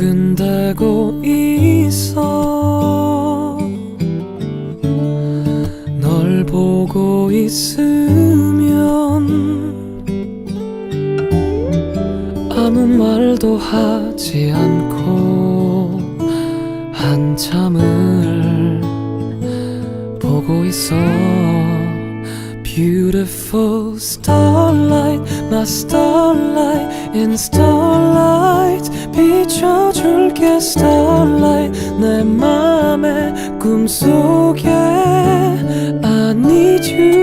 두근대고 있어. 널 보고 있으면 아무 말도 하지 않고 한참을 보고 있어. Beautiful starlight, my starlight in starlight. 비춰줄게 starlight. 내 맘의 꿈속에 I need you.